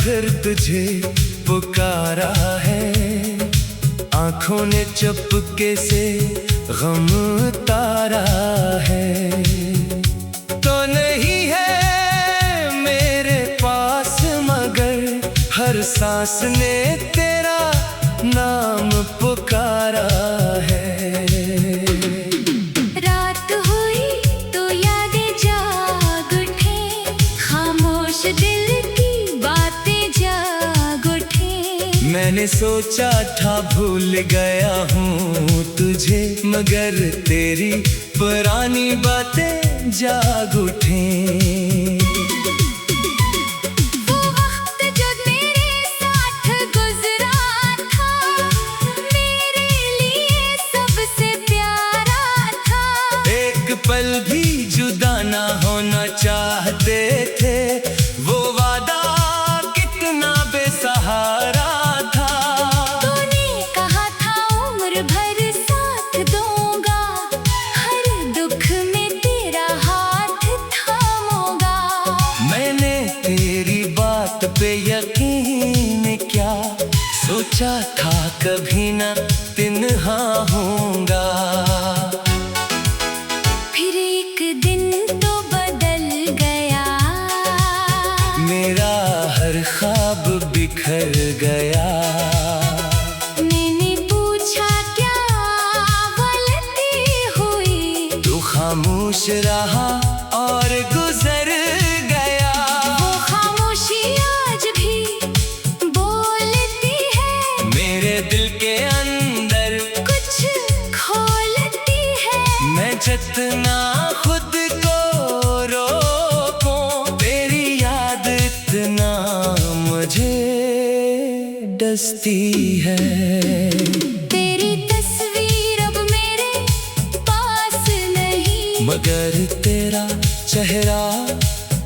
फिर तुझे पुकारा है। आंखों ने चुपके से गम उतारा है। तो नहीं है मेरे पास मगर हर सांस ने तेरा नाम पुकारा है। रात हुई तो यादें जाग उठे, खामोश दिल की बातें जाग उठे। मैंने सोचा था भूल गया हूँ तुझे, मगर तेरी पुरानी बातें जाग उठे। वो वक्त जो मेरे साथ गुजरा था, मेरे लिए सबसे प्यारा था। एक पल भी जुदा ना होना चाहते थे, वो वादा कितना बेसहारा था। तूने कहा था उम्र भर साथ दूंगा, हर दुख में तेरा हाथ थामूंगा। मैंने तेरी बात पे यकीन क्या सोचा था कभी ना तिन्हा होऊंगा। फिर एक दिन तो बदल गया, मेरा हर ख्वाब बिखर गया। मैंने पूछा क्या गलती हुई, तू खामोश रहा और गुजर गया। वो खामोशी आज भी बोलती है, मेरे दिल के अंदर कुछ खोलती है। मैं जितना खुद को रोकूं, तेरी याद इतना मुझे डसती है। तेरी तस्वीर अब मेरे पास नहीं, मगर तेरा चेहरा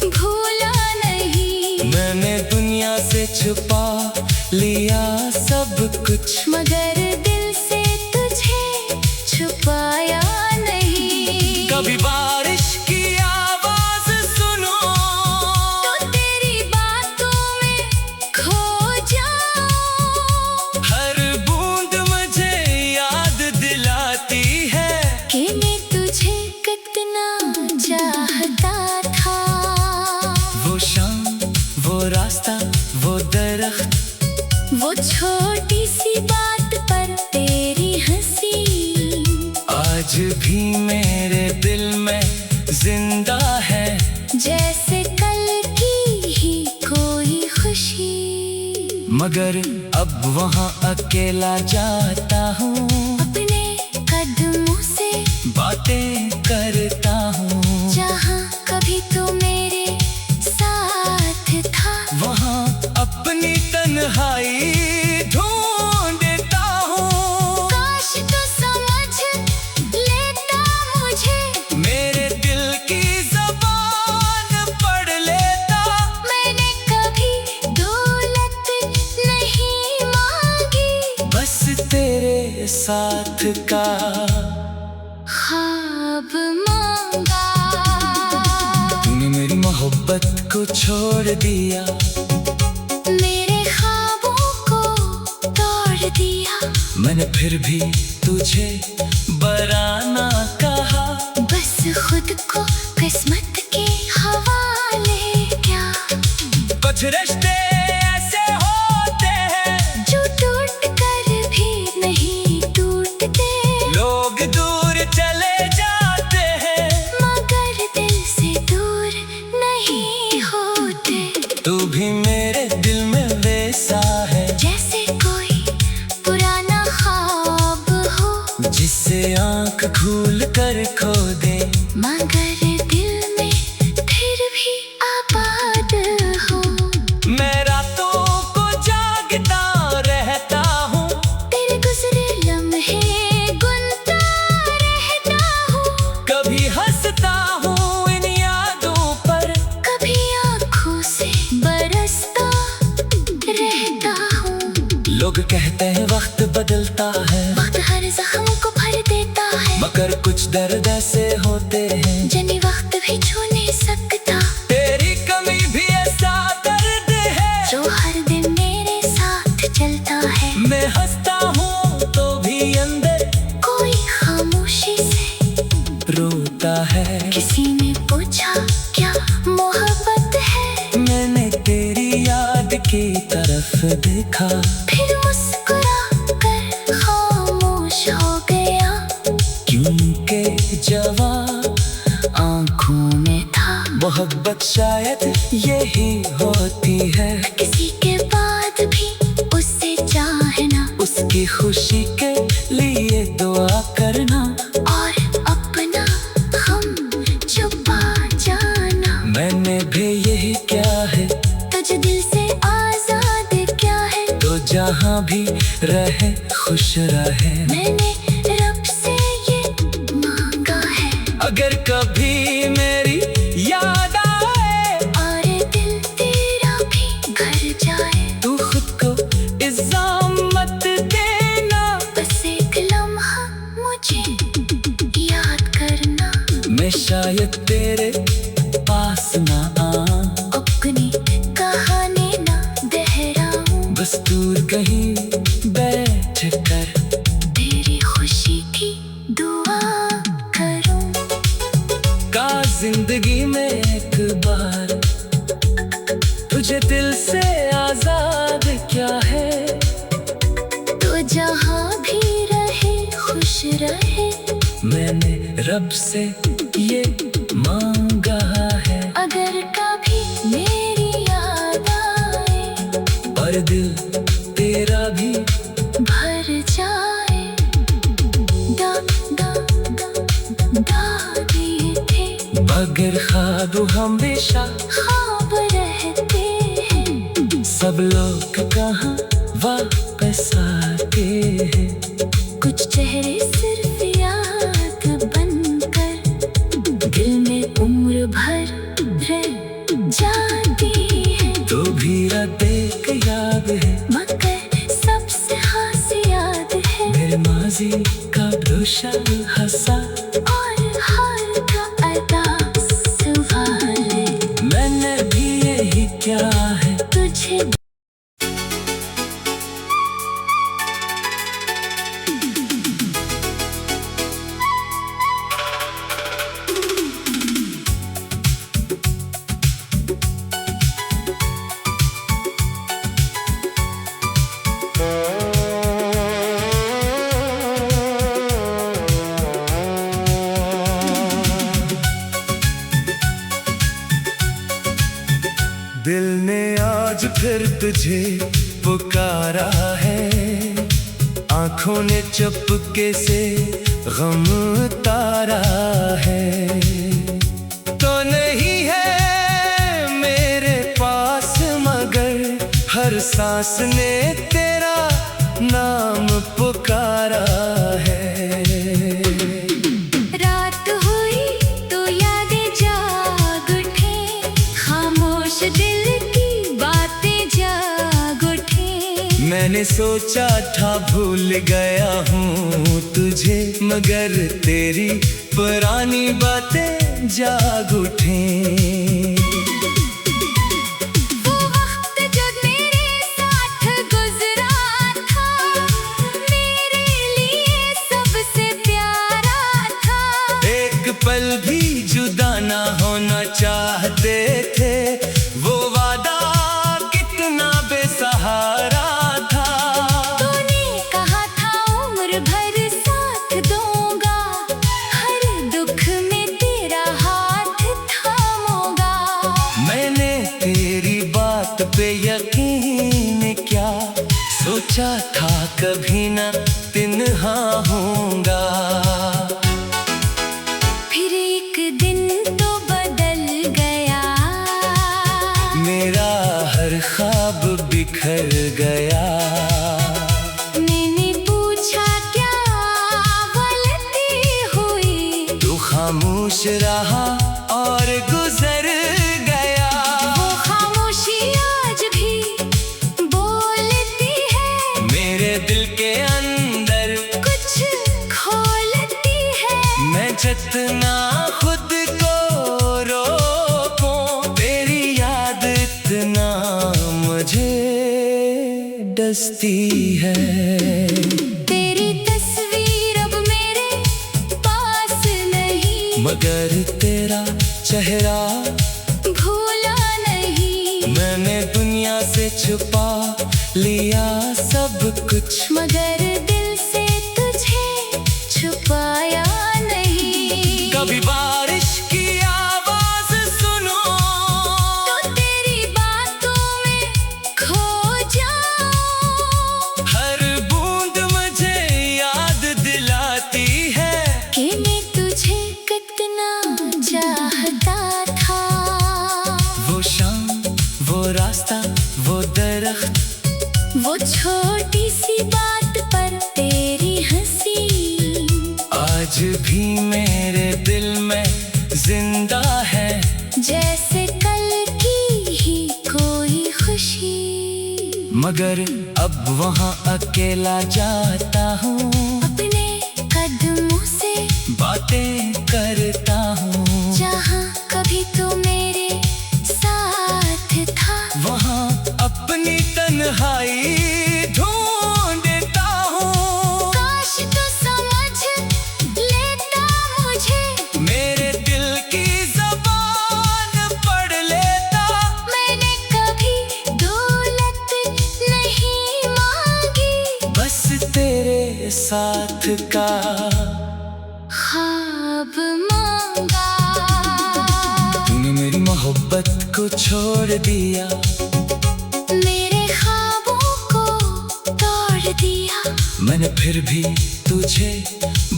भूला नहीं। मैंने दुनिया से छुपा लिया सब कुछ, मगर दिल से तुझे छुपाया नहीं। कभी बारिश की आवाज सुनो तो तेरी बातों में खो जाऊं, हर बूंद मुझे याद दिलाती है कि मैं तुझे कितना चाहता था। वो शाम, वो रास्ता, वो दरख्त, वो छोटी सी बात पर तेरी हंसी आज भी मेरे दिल में जिंदा है। जैसे कल की ही कोई खुशी। मगर अब वहाँ अकेला जाता हूँ, अपने कदमों से बातें करता हूँ। जहाँ कभी तू मेरे साथ था, वहाँ अपनी तन्हाई ढूंढता हूँ। काश तू समझ लेता मुझे, मेरे दिल की ज़बान पढ़ लेता। मैंने कभी दौलत नहीं मांगी, बस तेरे साथ का ख्वाब मांगा। तूने मेरी मोहब्बत को छोड़ दिया, मेरे ख्वाबों को तोड़ दिया। मैंने फिर भी तुझे बराना कहा। बस खुद को किस्मत के हवाले क्या। कुछ रिश्ते ऐसे होते हैं जो टूट कर भी नहीं टूटते, लोग दूर चले जाते हैं मगर दिल से दूर नहीं होते। तू भी मेरे दिल में वैसा है, जैसे कोई पुराना ख्वाब हो, जिसे आंख खोल कर खो दे, मगर दिल में फिर भी आबाद हो। मैं रातों को जागता रहता हूँ, तेरे गुजरे लम्हे गुनता रहता हूँ। कभी हंसता हूँ इन यादों पर, कभी आँखों से बरसता रहता हूँ। लोग कहते हैं वक्त बदलता है, वक्त हर जख्म को भर देता है, मगर कुछ दर्द ऐसे होते हैं जिन्हें वक्त भी छू नहीं सकता। तेरी कमी भी ऐसा दर्द है जो हर तरफ देखा, फिर मुस्कुरा कर खामोश हो गया, क्योंकि जवाब आंखों में था। मोहब्बत शायद यही होती है, किसी के बाद भी उससे चाहना, उसकी खुशी के लिए दुआ करना, और अपना हम छुपा जाना। मैंने भी यही क्या है, तुझे दिल से आजाद क्या है, तो जहाँ भी रहे खुश रहे। मैंने रब से ये मांगा है, अगर कभी मेरी याद आए और दिल तेरा भी घर जाए, तू खुद को इल्जाम मत देना, बस एक लम्हा मुझे याद करना। मैं शायद तेरे पास ना आऊं, अपनी कहानी ना दोहराऊं, बस दूर कहीं बैठ कर तेरी खुशी की दुआ करूं। का जिंदगी में एक बार तुझे दिल से आजाद क्या है, तो जहाँ भी रहे खुश रहे, मैंने रब से ये मांगा है। अगर कभी मेरी याद आए और दिल तेरा भी भर जाए, दा दा दा दा दिए थे, मगर ख्वाब हमेशा ख्वाब रहते हैं। सब लोग कहाँ वापस आते हैं, कुछ चेहरे सिर्फ याद बनकर दिल में उम्र भर रह जाती है। तो भी देख याद है, मगर सबसे खास याद है मेरे माजी का रोशन हंसा, और हाल का अदा सवाल। मैंने भी यही क्या है, तुझे दिल ने आज फिर तुझे पुकारा है, आंखों ने चुपके से गम उतारा है। तो नहीं है मेरे पास मगर हर सांस ने तेरा नाम पुकारा है। रात हुई तो यादें जाग उठे, खामोश दिल की बातें जाग उठे। मैंने सोचा था भूल गया हूँ तुझे, मगर तेरी पुरानी बातें जाग उठें। वो वक्त जो मेरे साथ गुजरा था, मेरे लिए सबसे प्यारा था। एक पल भी जुदा ना होना चाहते थे, वो वादा कितना बेसहारा था। तूने कहा था उम्र भर साथ दूंगा, हर दुख में तेरा हाथ थामूंगा। मैंने तेरी बात पे यकीन क्या सोचा था, कभी ना तिन्हा होऊंगा। फिर एक दिन तो बदल गया, मेरा हर ख्वाब बिखर गया। मैंने पूछा क्या गलती हुई, तू खामोश रहा और गुजर गया। वो खामोशी आज भी बोलती है, मेरे दिल के अंदर कुछ खोलती है। मैं जितना खुद को रोकूं, तेरी याद इतना मुझे डसती है। तेरी तस्वीर अब मेरे पास नहीं, मगर तेरा चेहरा भूला नहीं। मैंने दुनिया से छुपा लिया सब कुछ, मगर दिल से तुझे छुपाया नहीं। कभी बारिश की आवाज सुनो तो तेरी बातों में खो जाऊं, हर बूंद मुझे याद दिलाती है कि मैं तुझे कितना चाहता था। वो शाम, वो रास्ता, वो दरख्त, वो छोटी सी बात पर तेरी हंसी आज भी मेरे दिल में जिंदा है, जैसे कल की ही कोई खुशी। मगर अब वहाँ अकेला जाता हूँ, अपने कदमों से बातें करता हूँ, जहाँ कभी तू मेरे साथ था, वहाँ अपनी तन्हाई ढूंढता हूँ। काश तू समझ लेता मुझे, मेरे दिल की ज़बान पढ़ लेता, मैंने कभी दौलत नहीं मांगी, बस तेरे साथ का ख्वाब मांगा। तूने मेरी मोहब्बत को छोड़ दिया, मेरे ख्वाबों को तोड़ दिया, मैंने फिर भी तुझे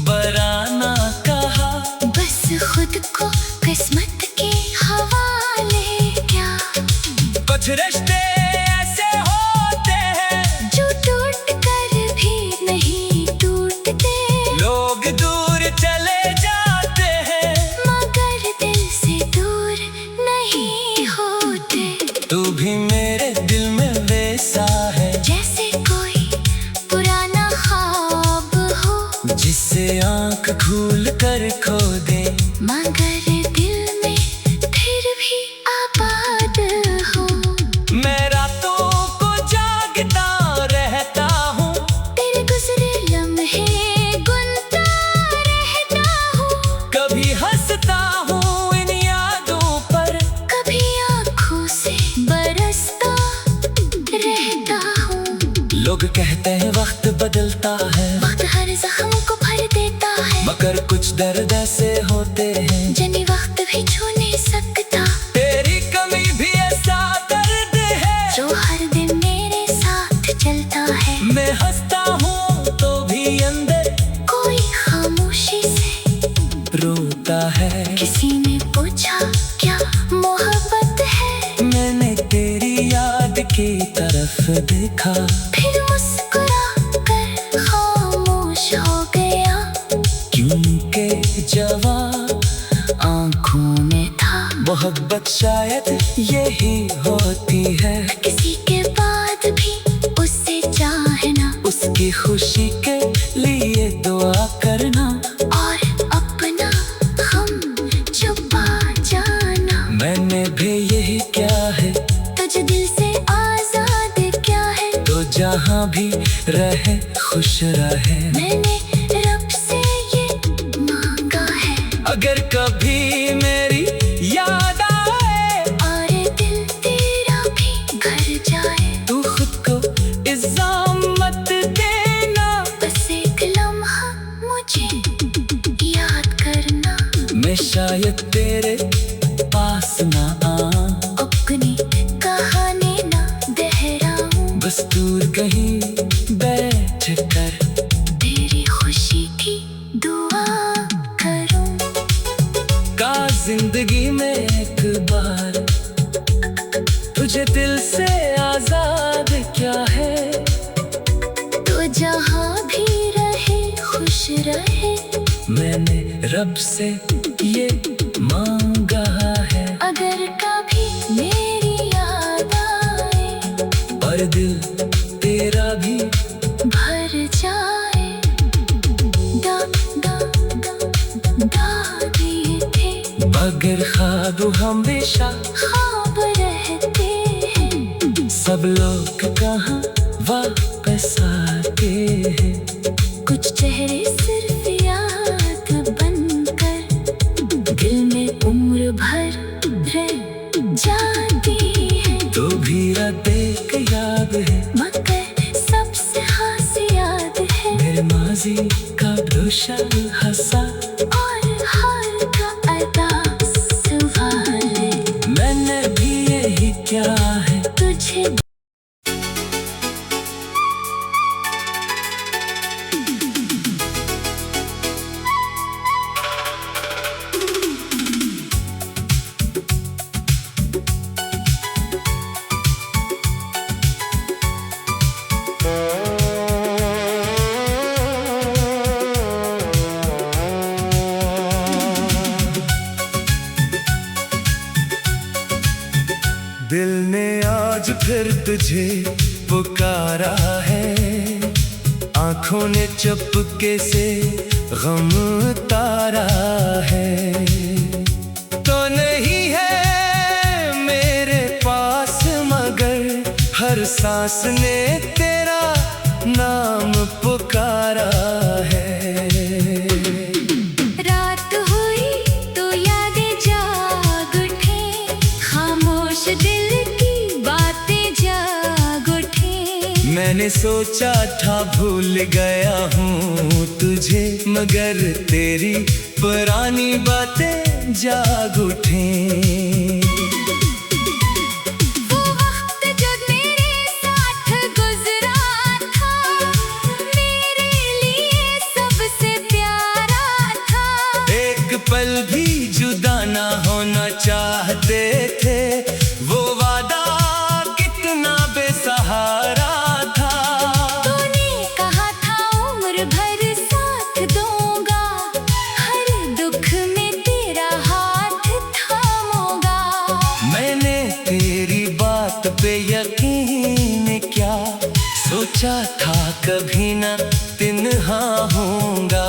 बराना कहा, बस खुद को किस्मत के हवाले क्या। कुछ रिश्ते ऐसे होते हैं जो टूट कर भी नहीं टूटते, लोग दूर चले जाते हैं, मगर दिल से दूर नहीं होते। तू भी मेरे दिल में वैसा है, जैसे कोई पुराना ख्वाब हो, जिसे आंख खोल कर खो दे, मगर दिल में फिर भी आबाद हो। मैं रातों को जागता रहता हूँ, तेरे गुजरे लम्हे गुनता रहता हूँ, कभी हंसता हूँ इन यादों पर, कभी आँखों से बरसता रहता हूँ। लोग कहते हैं वक्त बदलता है, वक्त हर जख्म को भर देता है, मगर कुछ दर्द ऐसे होते हैं जिन्हें वक्त भी छू नहीं सकता, तेरी कमी भी ऐसा दर्द है जो हर दिन मेरे साथ चलता है। मैं हंसता हूँ तो भी अंदर कोई खामोशी से रोता है, किसी ने पूछा क्या मोहब्बत है, मैंने तेरी याद की तरफ देखा, फिर मुस्कुरा कर खामोश हो गया, क्योंकि जवाब आंखों में था। मोहब्बत शायद यही होती है, किसी के बाद भी उससे चाहना, उसकी खुशी के लिए दुआ करना, और अपना गम छुपा जाना। मैंने भी यही क्या है, तुझ दिल से आजाद क्या है, तो जहाँ भी रहे खुश रहे। मैंने रब से ये मांगा है, अगर कभी मेरी याद आए और दिल तेरा भी घर जाए, तू खुद को इज़्ज़त देना, बस एक लम्हा मुझे याद करना। मैं शायद तेरे पास ना आऊं, अपनी कहानी ना दोहराऊं, बस दूर कहीं बैठ कर तेरी खुशी की दुआ करूं। का जिंदगी में एक बार तुझे दिल से आजाद क्या है, तो जहाँ भी रहे खुश रहे, मैंने रब से ये मांगा है। अगर कभी मेरी याद आए और दिल तेरा भी भर जाए, दा दा दा दा दिए थे, मगर ख्वाब हमेशा ख्वाब रहते हैं। सब लोग कहाँ वापस आते हैं, कुछ चेहरे सिर्फ याद बनकर दिल में उम्र भर रह जाती है। तो भी देख किसी का भरोसा हंसा और हाल का अदा संभाले। मैंने भी यही क्या है तुझे दिल ने आज फिर तुझे पुकारा है, आंखों ने चुपके से गम उतारा है। तो नहीं है मेरे पास मगर हर सांस ने तेरा नाम पुकारा है। रात हुई तो यादें जाग उठे, खामोश दिल की बातें जाग उठे। मैंने सोचा था भूल गया हूँ तुझे, मगर तेरी पुरानी बातें जाग उठें। वो वक्त जो मेरे साथ गुजरा था, मेरे लिए सबसे प्यारा था। एक पल भी जुदा ना होना चाहते थे, वो वादा कितना बेसहारा था। तूने कहा था उम्र भर साथ दूंगा, हर दुख में तेरा हाथ थामूंगा। मैंने तेरी बात पे यकीन क्या सोचा था कभी ना तिन्हा होऊंगा।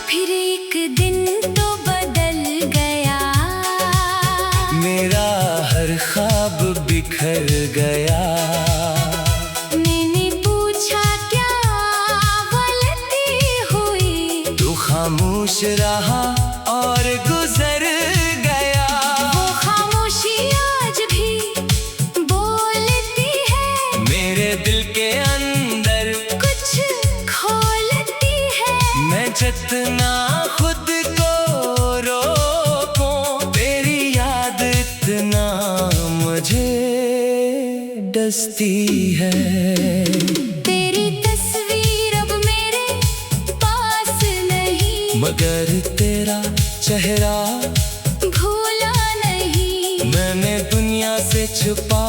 फिर एक दिन तो बदल गया, मेरा हर ख्वाब बिखर गया। मैंने पूछा क्या गलती हुई, तू खामोश रहा और गुजर गया। वो खामोशी आज भी बोलती है, मेरे दिल के अंदर कुछ खोलती है। मैं जितना खुद को रोकूं, तेरी याद इतना मुझे डसती है। तेरी तस्वीर अब मेरे पास नहीं, मगर तेरा चेहरा भूला नहीं। मैंने दुनिया से छुपा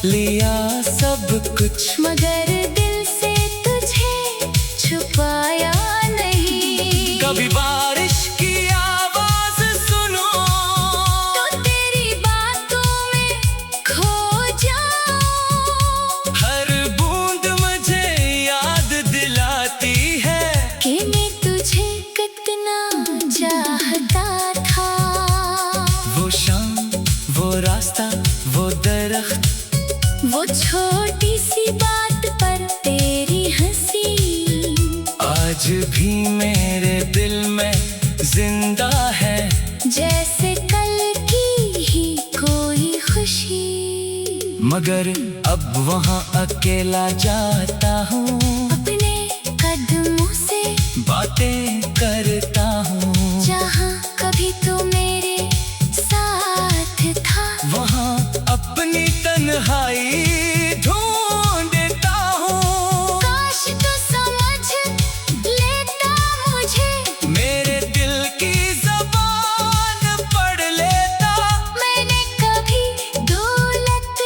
लिया सब कुछ, मगर दिल से तुझे छुपाया नहीं। कभी बारिश की आवाज सुनो तो तेरी बातों में खो जाऊं, हर बूंद मुझे याद दिलाती है कि मैं तुझे कितना चाहता था। वो शाम, वो रास्ता, वो दरख्त, वो छोटी सी बात पर तेरी हंसी आज भी मेरे दिल में जिंदा है। जैसे कल की ही कोई खुशी। मगर अब वहाँ अकेला जाता हूँ, अपने कदमों से बातें करता हूँ। जहाँ कभी तो मेरे साथ था, वहाँ अपनी तन्हाई ढूंढता हूँ। काश तू समझ लेता मुझे, मेरे दिल की ज़बान पढ़ लेता। मैंने कभी दौलत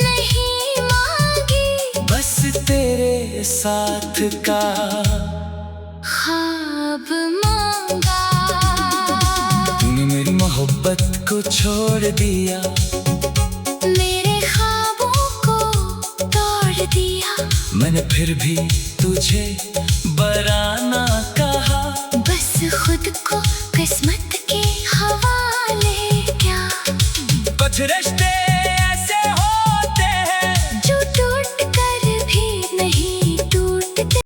नहीं मांगी, बस तेरे साथ का ख्वाब मांगा। तूने मेरी मोहब्बत को छोड़ दिया, मेरे ख्वाबों को तोड़ दिया। मैंने फिर भी तुझे बराना कहा। बस खुद को किस्मत के हवाले क्या, कुछ रिश्ते